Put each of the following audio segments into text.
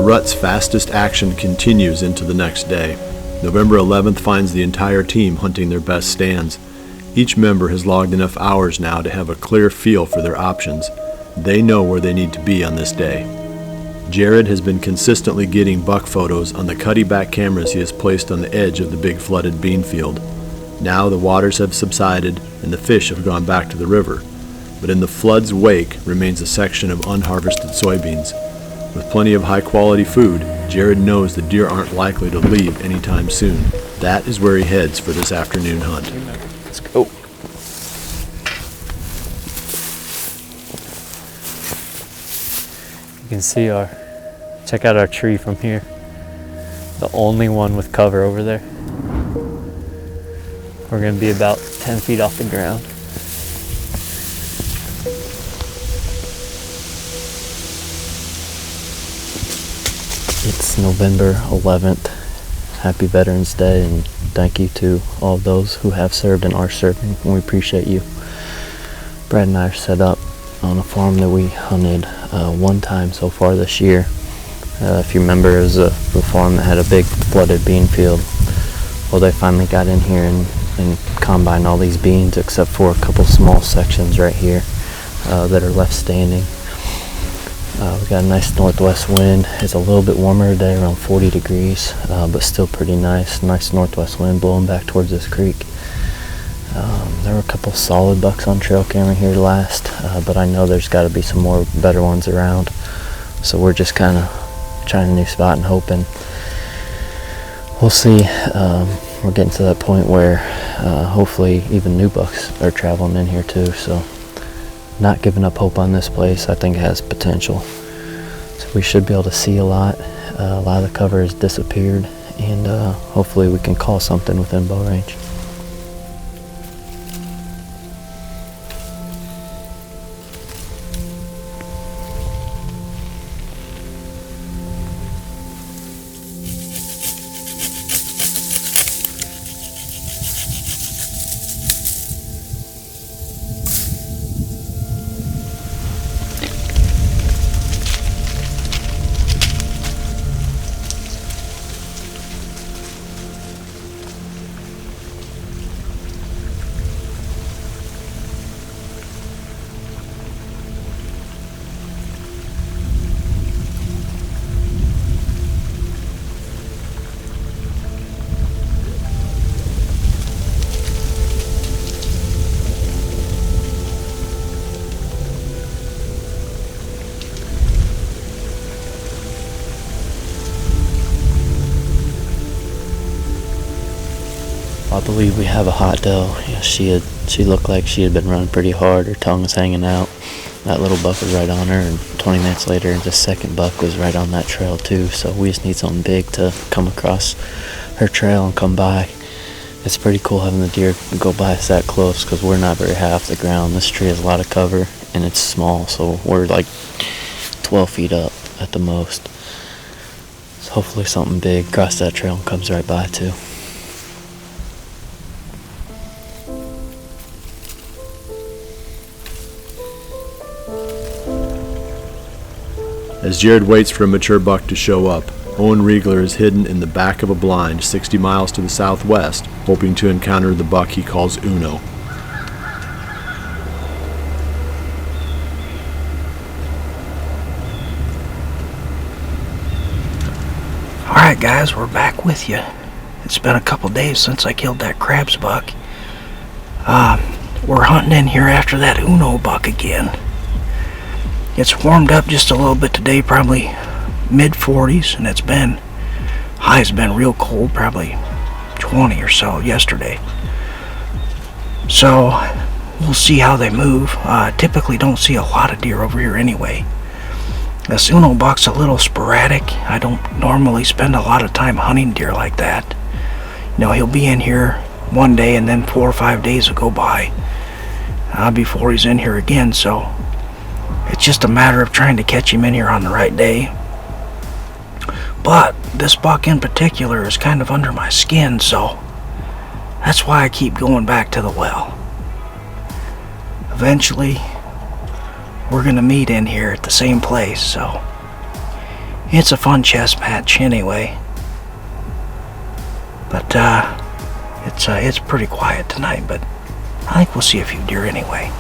rut's fastest action continues into the next day. November 11th finds the entire team hunting their best stands. Each member has logged enough hours now to have a clear feel for their options. They know where they need to be on this day. Jared has been consistently getting buck photos on the cutty-back cameras he has placed on the edge of the big flooded bean field. Now the waters have subsided and the fish have gone back to the river. But in the flood's wake remains a section of unharvested soybeans. With plenty of high-quality food, Jared knows the deer aren't likely to leave anytime soon. That is where he heads for this afternoon hunt. Let's go. You can see check out our tree from here. The only one with cover over there. We're gonna be about 10 feet off the ground. It's November 11th. Happy Veterans Day, and thank you to all those who have served and are serving. We appreciate you. Brad and I are set up on a farm that we hunted one time so far this year. If you remember, it was a farm that had a big flooded bean field. Well, they finally got in here and combined all these beans except for a couple small sections right here that are left standing. We got a nice northwest wind. It's a little bit warmer today, around 40 degrees, but still pretty nice. Nice northwest wind blowing back towards this creek. There were a couple solid bucks on trail camera here last, but I know there's got to be some more better ones around. So we're just kind of trying a new spot and hoping. We'll see. We're getting to that point where hopefully even new bucks are traveling in here too. So not giving up hope on this place. I think it has potential. So we should be able to see a lot. A lot of the cover has disappeared, and hopefully we can call something within bow range. I believe we have a hot doe. Yeah, she looked like she had been running pretty hard. Her tongue was hanging out. That little buck was right on her, and 20 minutes later, the second buck was right on that trail too. So we just need something big to come across her trail and come by. It's pretty cool having the deer go by us that close because we're not very high off the ground. This tree has a lot of cover, and it's small, so we're like 12 feet up at the most. So hopefully something big across that trail and comes right by too. As Jared waits for a mature buck to show up, Owen Reigler is hidden in the back of a blind 60 miles to the southwest, hoping to encounter the buck he calls Uno. Alright guys, we're back with you. It's been a couple days since I killed that crabs buck. We're hunting in here after that Uno buck again. It's warmed up just a little bit today, probably mid-40s, and high's been real cold, probably 20 or so yesterday. So we'll see how they move. Typically don't see a lot of deer over here anyway. This Uno buck's a little sporadic. I don't normally spend a lot of time hunting deer like that. You know, he'll be in here one day and then 4 or 5 days will go by before he's in here again, so it's just a matter of trying to catch him in here on the right day. But this buck in particular is kind of under my skin, so that's why I keep going back to the well. Eventually, we're going to meet in here at the same place, so It's a fun chess match anyway. But it's pretty quiet tonight, but I think we'll see a few deer anyway.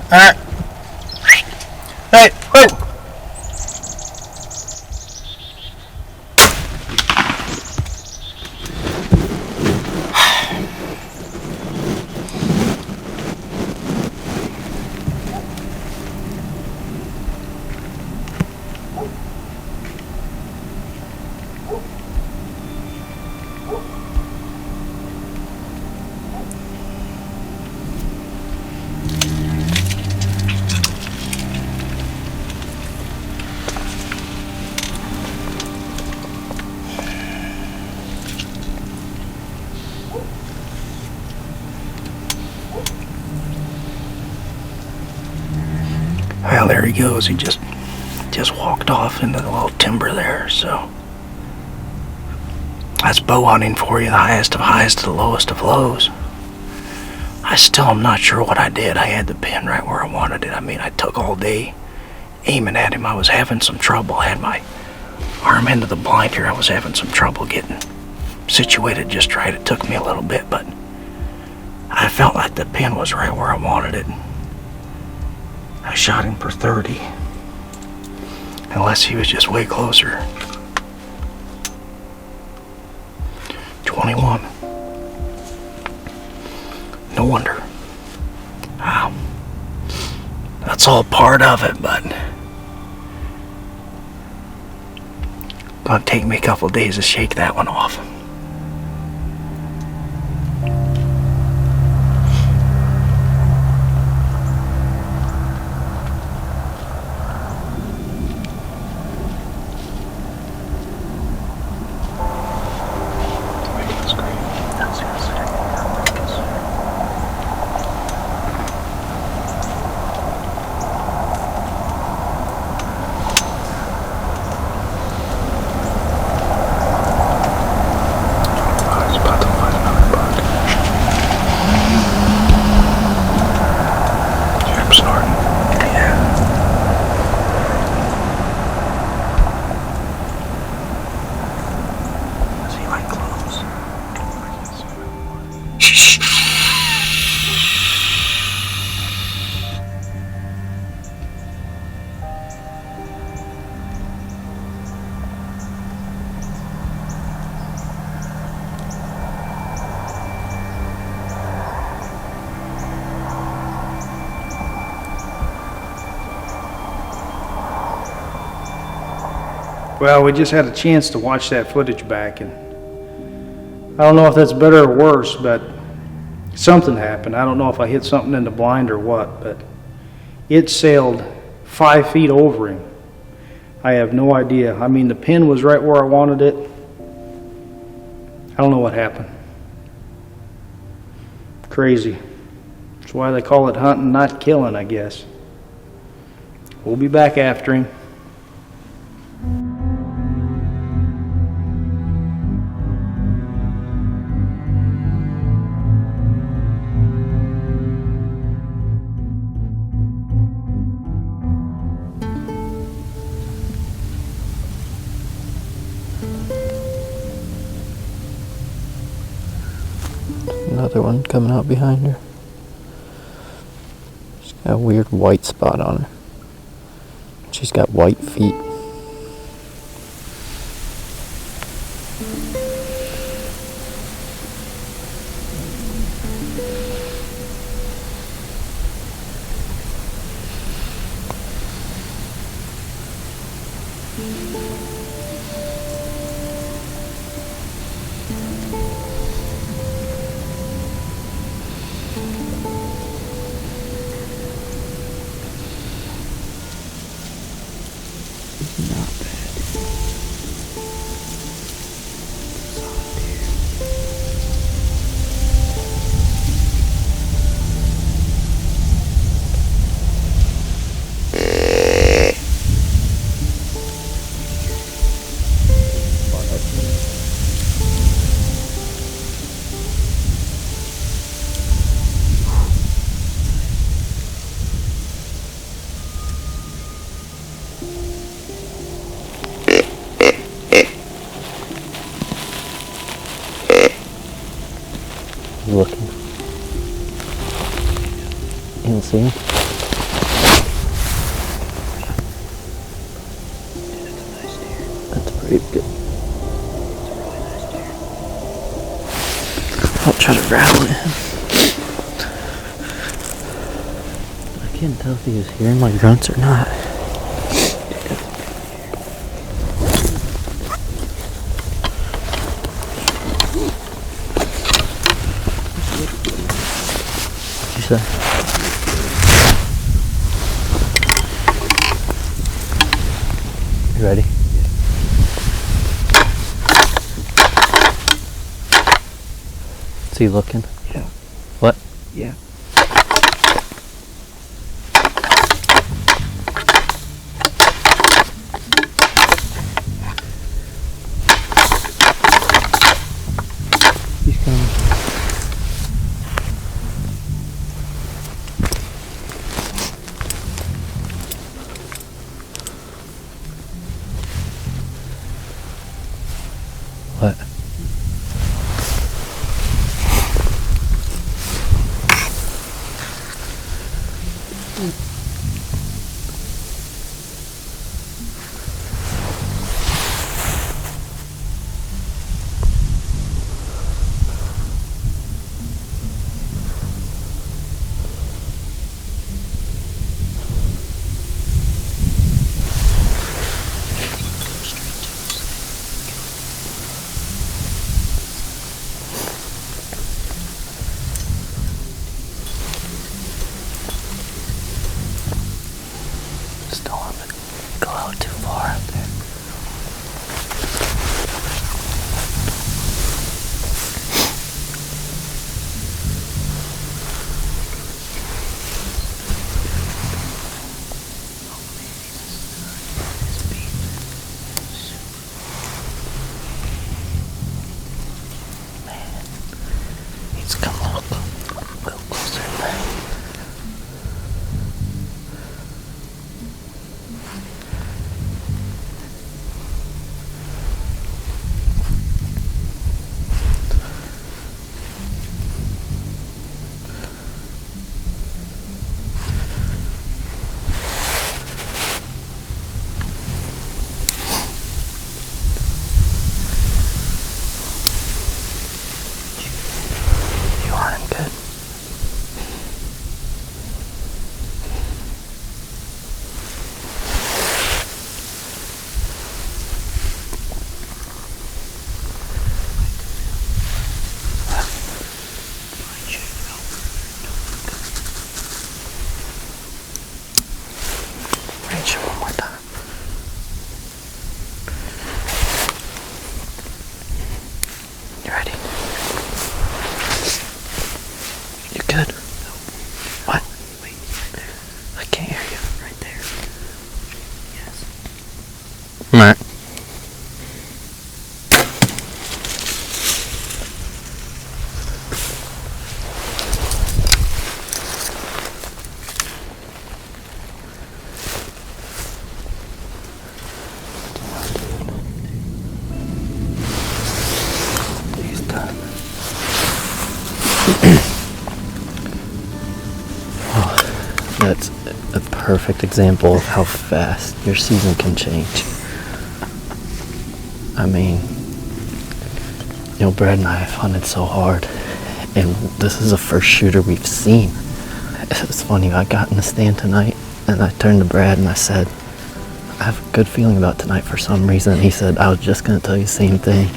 Alright. Hey, whoa! Well, there he goes. He just walked off into the little timber there, so that's bow hunting for you, the highest of highs to the lowest of lows. I still am not sure what I did. I had the pin right where I wanted it. I mean, I took all day aiming at him. I was having some trouble. I had my arm into the blind here. I was having some trouble getting situated just right. It took me a little bit, but I felt like the pin was right where I wanted it. I shot him for 30. Unless he was just way closer. 21. No wonder. Wow. That's all part of it, but gonna take me a couple days to shake that one off. Well, we just had a chance to watch that footage back, and I don't know if that's better or worse, but something happened. I don't know if I hit something in the blind or what, but it sailed 5 feet over him. I have no idea. I mean, the pin was right where I wanted it. I don't know what happened. Crazy. That's why they call it hunting, not killing, I guess. We'll be back after him. another one coming out behind her. She's got a weird white spot on her. She's got white feet. Not bad. Looking. You don't see him? That's pretty good. I'll try to rattle it. I can't tell if he was hearing my grunts or not. What'd you say? You ready? Is he looking? Yeah. What? Yeah. He's coming. What? Just don't want to go out too far up there. Man, he's come a little closer in there. You want him good? Reach it one more time. You ready? You good? What? Wait, right there. I can't hear you. Right there. Yes. Alright. He's done. perfect example of how fast your season can change. I mean, Brad and I have hunted so hard, and this is the first shooter we've seen. It's funny, I got in the stand tonight, and I turned to Brad and I said, I have a good feeling about tonight for some reason. He said, I was just going to tell you the same thing.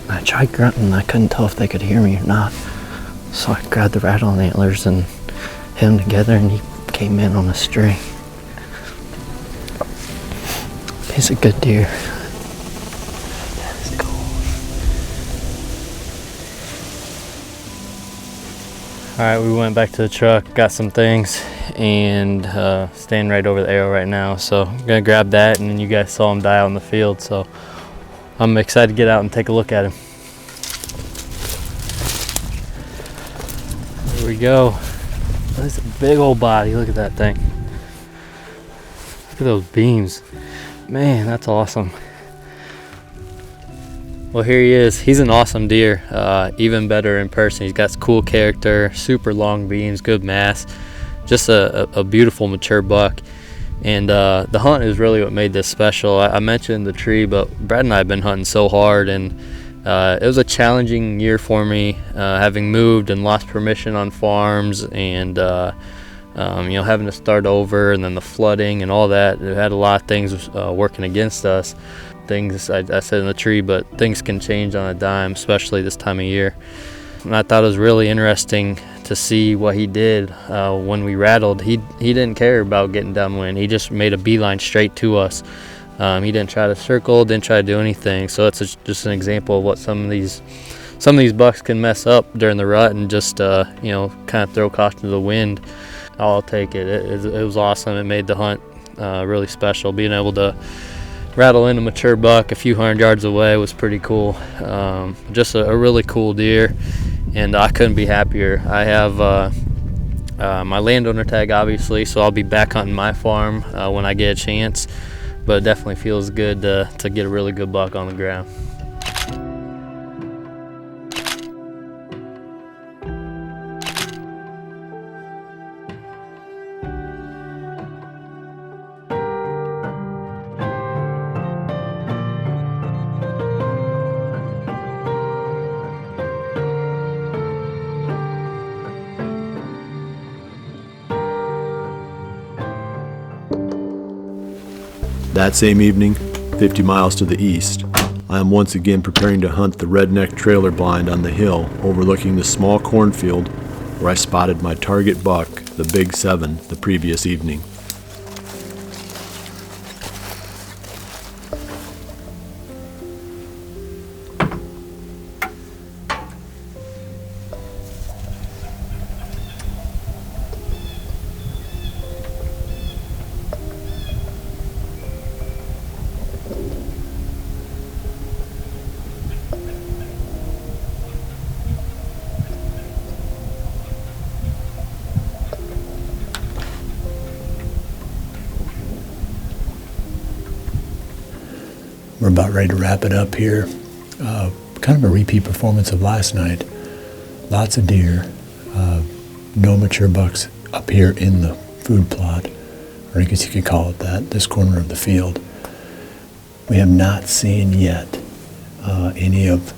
And I tried grunting, and I couldn't tell if they could hear me or not. So I grabbed the rattling antlers and hit them together, and he came in on a string. He's a good deer. That is cool. Alright, we went back to the truck, got some things, and staying right over the arrow right now. So I'm gonna grab that, and then you guys saw him die out in the field. So I'm excited to get out and take a look at him. There we go. That's a big old body. Look at that thing. Look at those beams. Man, that's awesome. Well, here he is. He's an awesome deer. Even better in person. He's got cool character, super long beams, good mass. Just a beautiful mature buck. And the hunt is really what made this special. I mentioned the tree, but Brad and I have been hunting so hard, and it was a challenging year for me, having moved and lost permission on farms, and having to start over, and then the flooding and all that. It had a lot of things working against us. Things I said in the tree, but things can change on a dime, especially this time of year. And I thought it was really interesting to see what he did when we rattled. He didn't care about getting downwind. He just made a beeline straight to us. He didn't try to circle, didn't try to do anything. So it's just an example of what some of these bucks can mess up during the rut, and just kind of throw caution to the wind. I'll take it. It was awesome. It made the hunt really special. Being able to rattle in a mature buck a few hundred yards away was pretty cool. Just a really cool deer, and I couldn't be happier. I have my landowner tag, obviously, so I'll be back hunting my farm when I get a chance, but it definitely feels good to get a really good buck on the ground. That same evening, 50 miles to the east, I am once again preparing to hunt the redneck trailer blind on the hill overlooking the small cornfield where I spotted my target buck, the Big 7, the previous evening. We're about ready to wrap it up here. Kind of a repeat performance of last night. Lots of deer. No mature bucks up here in the food plot, or I guess you could call it that, this corner of the field. We have not seen yet any of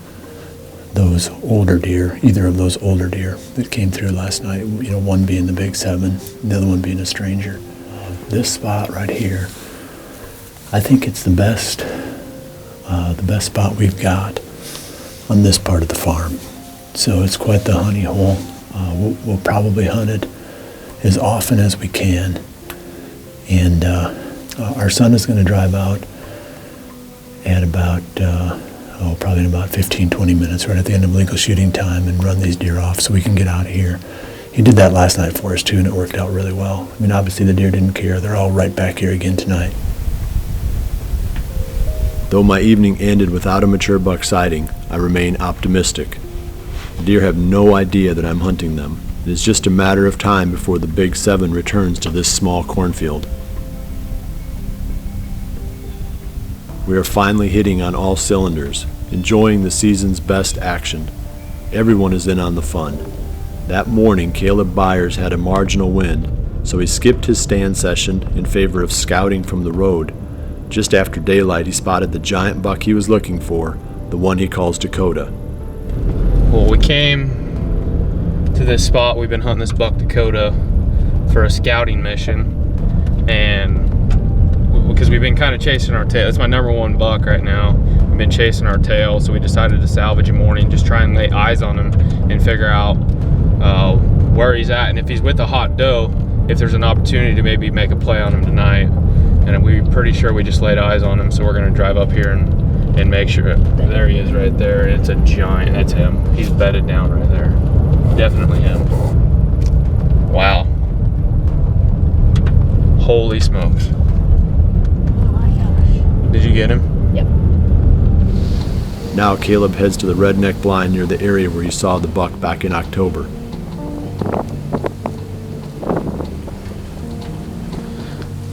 those older deer, either of those older deer that came through last night, one being the Big 7, the other one being a stranger. This spot right here, I think it's the best spot we've got on this part of the farm. So it's quite the honey hole. We'll probably hunt it as often as we can. And our son is going to drive out at about, probably in about 15-20 minutes, right at the end of legal shooting time, and run these deer off so we can get out of here. He did that last night for us too, and it worked out really well. I mean, obviously the deer didn't care. They're all right back here again tonight. Though my evening ended without a mature buck sighting, I remain optimistic. The deer have no idea that I'm hunting them. It is just a matter of time before the Big 7 returns to this small cornfield. We are finally hitting on all cylinders, enjoying the season's best action. Everyone is in on the fun. That morning, Caleb Byers had a marginal wind, so he skipped his stand session in favor of scouting from the road. Just after daylight, he spotted the giant buck he was looking for, the one he calls Dakota. Well, we came to this spot. We've been hunting this buck Dakota for a scouting mission, and because we've been kind of chasing our tail. It's my #1 buck right now. We've been chasing our tail, so we decided to salvage a morning, just try and lay eyes on him and figure out where he's at, and if he's with a hot doe, if there's an opportunity to maybe make a play on him tonight. And we're pretty sure we just laid eyes on him, so we're gonna drive up here and make sure. There he is right there. It's a giant. That's him. He's bedded down right there. Definitely him. Wow. Holy smokes. Oh my gosh. Did you get him? Yep. Now Caleb heads to the redneck blind near the area where he saw the buck back in October.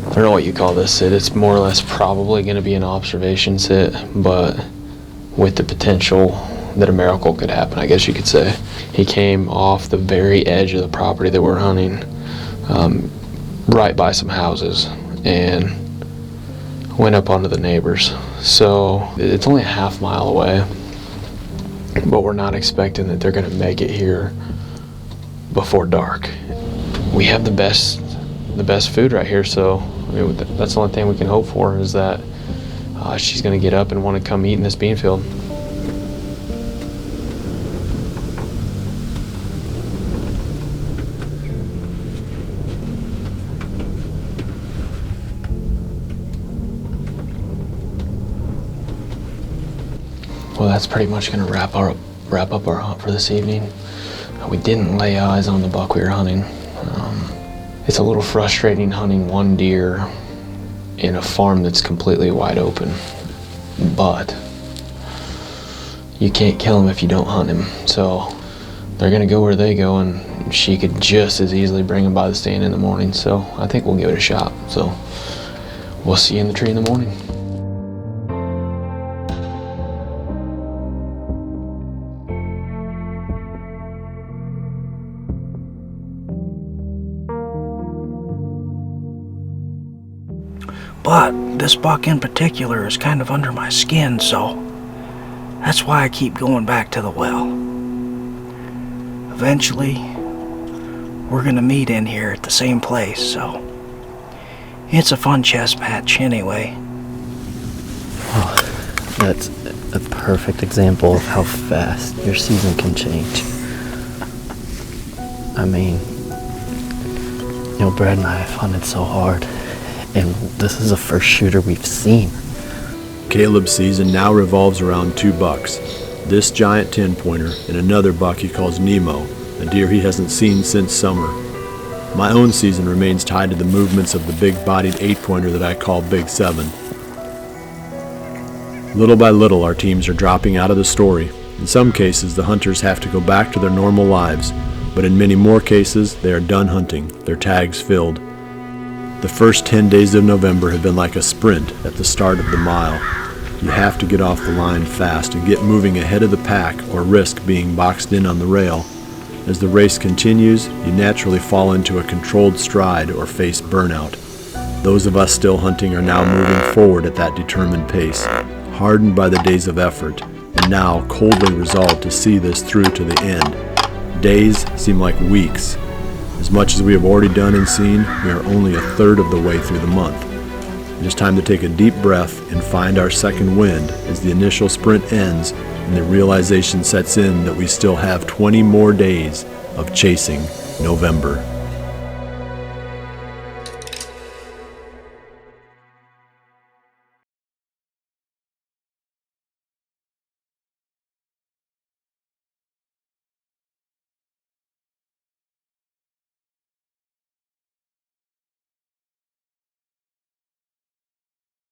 I don't know what you call this sit. It's more or less probably going to be an observation sit, but with the potential that a miracle could happen, I guess you could say. He came off the very edge of the property that we're hunting, right by some houses, and went up onto the neighbors. So it's only a half mile away, but we're not expecting that they're going to make it here before dark. We have the best food right here, so I mean, that's the only thing we can hope for, is that she's going to get up and want to come eat in this bean field. Well, that's pretty much going to wrap up our hunt for this evening. We didn't lay eyes on the buck we were hunting. It's a little frustrating hunting one deer in a farm that's completely wide open, but you can't kill him if you don't hunt him. So they're gonna go where they go, and she could just as easily bring him by the stand in the morning. So I think we'll give it a shot. So we'll see you in the tree in the morning. But this buck in particular is kind of under my skin, so that's why I keep going back to the well. Eventually, we're gonna meet in here at the same place, so it's a fun chess match anyway. Oh, that's a perfect example of how fast your season can change. I mean, Brad and I have hunted so hard, and this is the first shooter we've seen. Caleb's season now revolves around 2 bucks. This giant 10-pointer and another buck he calls Nemo, a deer he hasn't seen since summer. My own season remains tied to the movements of the big-bodied 8-pointer that I call Big 7. Little by little, our teams are dropping out of the story. In some cases, the hunters have to go back to their normal lives, but in many more cases, they are done hunting, their tags filled. The first 10 days of November have been like a sprint at the start of the mile. You have to get off the line fast and get moving ahead of the pack or risk being boxed in on the rail. As the race continues, you naturally fall into a controlled stride or face burnout. Those of us still hunting are now moving forward at that determined pace, hardened by the days of effort, and now coldly resolved to see this through to the end. Days seem like weeks. As much as we have already done and seen, we are only a third of the way through the month. It is time to take a deep breath and find our second wind as the initial sprint ends and the realization sets in that we still have 20 more days of chasing November.